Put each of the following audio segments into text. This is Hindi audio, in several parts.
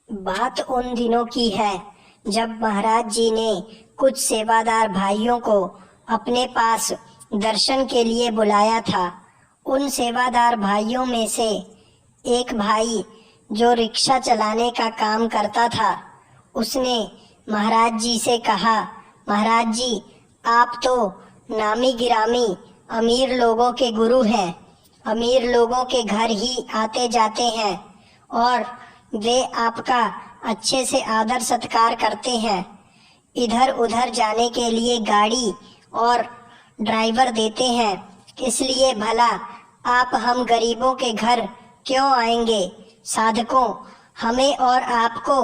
बात उन दिनों की है जब महाराज जी ने कुछ सेवादार भाइयों को अपने पास दर्शन के लिए बुलाया था। उन सेवादार भाइयों में से एक भाई जो रिक्शा चलाने का काम करता था, उसने महाराज जी से कहा, महाराज जी, आप तो नामी गिरामी अमीर लोगों के गुरु हैं। अमीर लोगों के घर ही आते जाते हैं और वे आपका अच्छे से आदर सत्कार करते हैं। इधर उधर जाने के लिए गाड़ी और ड्राइवर देते हैं, इसलिए भला आप हम गरीबों के घर क्यों आएंगे। साधकों, हमें और आपको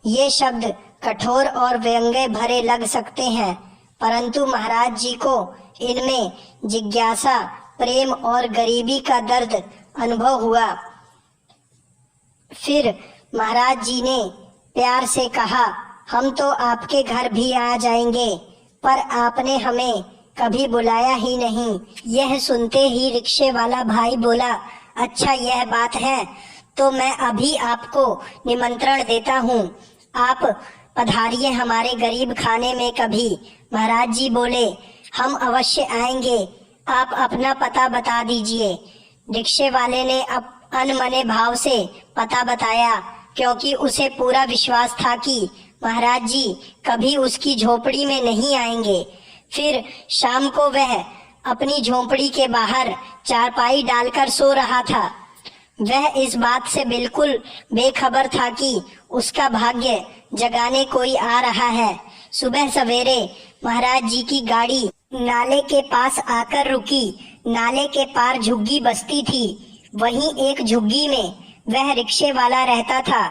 ये शब्द कठोर और व्यंग्य भरे लग सकते हैं, परंतु महाराज जी को इनमें जिज्ञासा, प्रेम और गरीबी का दर्द अनुभव हुआ। फिर महाराज जी ने प्यार से कहा, हम तो आपके घर भी आ जाएंगे, पर आपने हमें कभी बुलाया ही नहीं। यह सुनते ही रिक्शे वाला भाई बोला, अच्छा यह बात है, तो मैं अभी आपको निमंत्रण देता हूँ, आप पधारिए हमारे गरीब खाने में कभी। महाराज जी बोले, हम अवश्य आएंगे, आप अपना पता बता दीजिए। रिक्शे वाले ने अनमने भाव से पता बताया, क्योंकि उसे पूरा विश्वास था कि महाराज जी कभी उसकी झोपड़ी में नहीं आएंगे। फिर शाम को वह अपनी झोपड़ी के बाहर चारपाई डालकर सो रहा था। वह इस बात से बिल्कुल बेखबर था कि उसका भाग्य जगाने कोई आ रहा है। सुबह सवेरे महाराज जी की गाड़ी नाले के पास आकर रुकी। नाले के पार झुग्गी बस्ती थी, वहीं एक झुग्गी में वह रिक्शे वाला रहता था।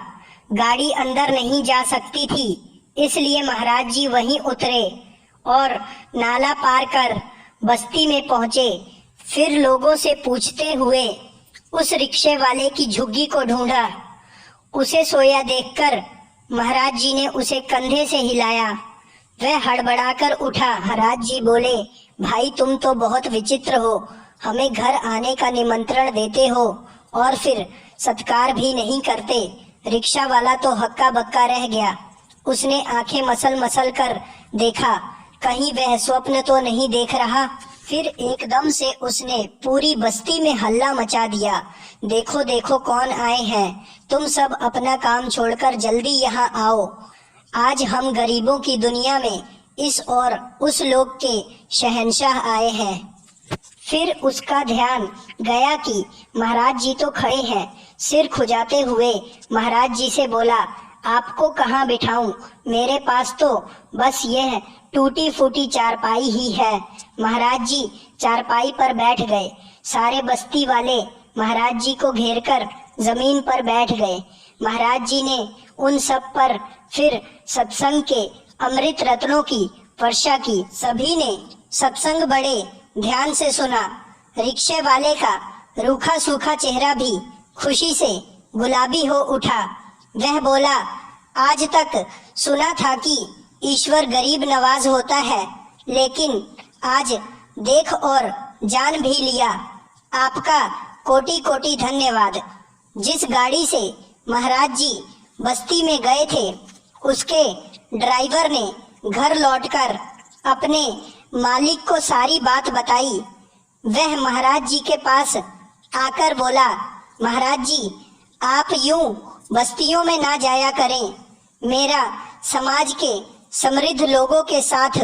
गाड़ी अंदर नहीं जा सकती थी, इसलिए महाराज जी वहीं उतरे और नाला पार कर बस्ती में पहुंचे। फिर लोगों से पूछते हुए उस रिक्शे वाले की झुग्गी को ढूंढा। उसे सोया देखकर महाराज जी ने उसे कंधे से हिलाया। वह हड़बड़ाकर उठा। महाराज जी बोले, भाई तुम तो बहुत विचित्र हो, हमें घर आने का निमंत्रण देते हो और फिर सत्कार भी नहीं करते। रिक्शा वाला तो हक्का बक्का रह गया। उसने आंखें मसल मसल कर देखा, कहीं वह स्वप्न तो नहीं देख रहा। फिर एकदम से उसने पूरी बस्ती में हल्ला मचा दिया, देखो देखो कौन आए हैं, तुम सब अपना काम छोड़कर जल्दी यहाँ आओ। आज हम गरीबों की दुनिया में इस और उस लोक के शहंशाह आए हैं। फिर उसका ध्यान गया कि महाराज जी तो खड़े हैं। सिर खुजाते हुए महाराज जी से बोला, आपको कहाँ बिठाऊं, मेरे पास तो बस यह टूटी फूटी चारपाई ही है। महाराज जी चारपाई पर बैठ गए। सारे बस्ती वाले महाराज जी को घेरकर जमीन पर बैठ गए। महाराज जी ने उन सब पर फिर सत्संग के अमृत रत्नों की वर्षा की। सभी ने सत्संग बड़े ध्यान से सुना। रिक्शे वाले का रूखा सूखा चेहरा भी खुशी से गुलाबी हो उठा। वह बोला, आज तक सुना था कि ईश्वर गरीब नवाज होता है, लेकिन आज देख और जान भी लिया। आपका कोटि कोटि धन्यवाद। जिस गाड़ी से महाराज जी बस्ती में गए थे, उसके ड्राइवर ने घर लौटकर अपने मालिक को सारी बात बताई। वह महाराज जी के पास आकर बोला, महाराज जी आप यूं बस्तियों में ना जाया करें। मेरा समाज के समृद्ध लोगों के साथ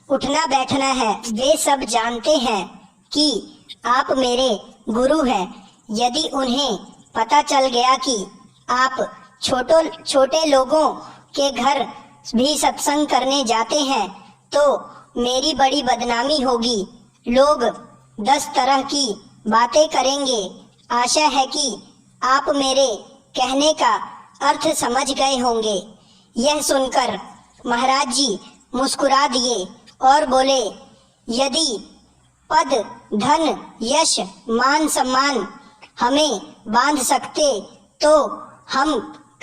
उठना बैठना है। वे सब जानते हैं कि आप मेरे गुरु हैं। यदि उन्हें पता चल गया कि आप छोटे लोगों के घर भी सत्संग करने जाते हैं, तो मेरी बड़ी बदनामी होगी। लोग 10 तरह की बातें करेंगे। आशा है कि आप मेरे कहने का अर्थ समझ गए होंगे। यह सुनकर महाराज जी मुस्कुरा दिए और बोले, यदि पद, धन, यश, मान सम्मान हमें बांध सकते तो हम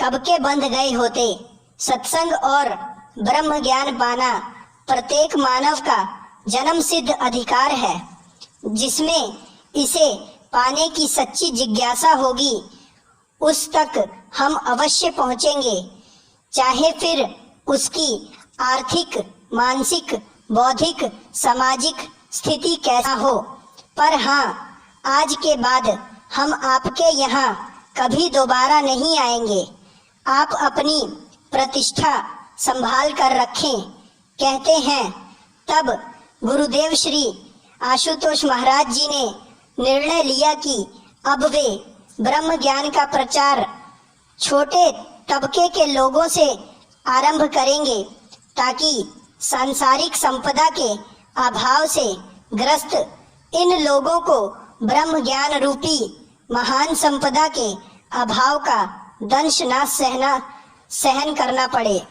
कब के बंध गए होते। सत्संग और ब्रह्म ज्ञान पाना प्रत्येक मानव का जन्म सिद्ध अधिकार है। जिसमें इसे पाने की सच्ची जिज्ञासा होगी, उस तक हम अवश्य पहुंचेंगे, चाहे फिर उसकी आर्थिक, मानसिक, बौद्धिक, सामाजिक स्थिति कैसा हो। पर हाँ, आज के बाद हम आपके यहाँ कभी दोबारा नहीं आएंगे। आप अपनी प्रतिष्ठा संभाल कर रखें। कहते हैं तब गुरुदेव श्री आशुतोष महाराज जी ने निर्णय लिया कि अब वे ब्रह्म ज्ञान का प्रचार छोटे तबके के लोगों से आरंभ करेंगे, ताकि सांसारिक संपदा के अभाव से ग्रस्त इन लोगों को ब्रह्म ज्ञान रूपी महान संपदा के अभाव का दंश ना सहन करना पड़े।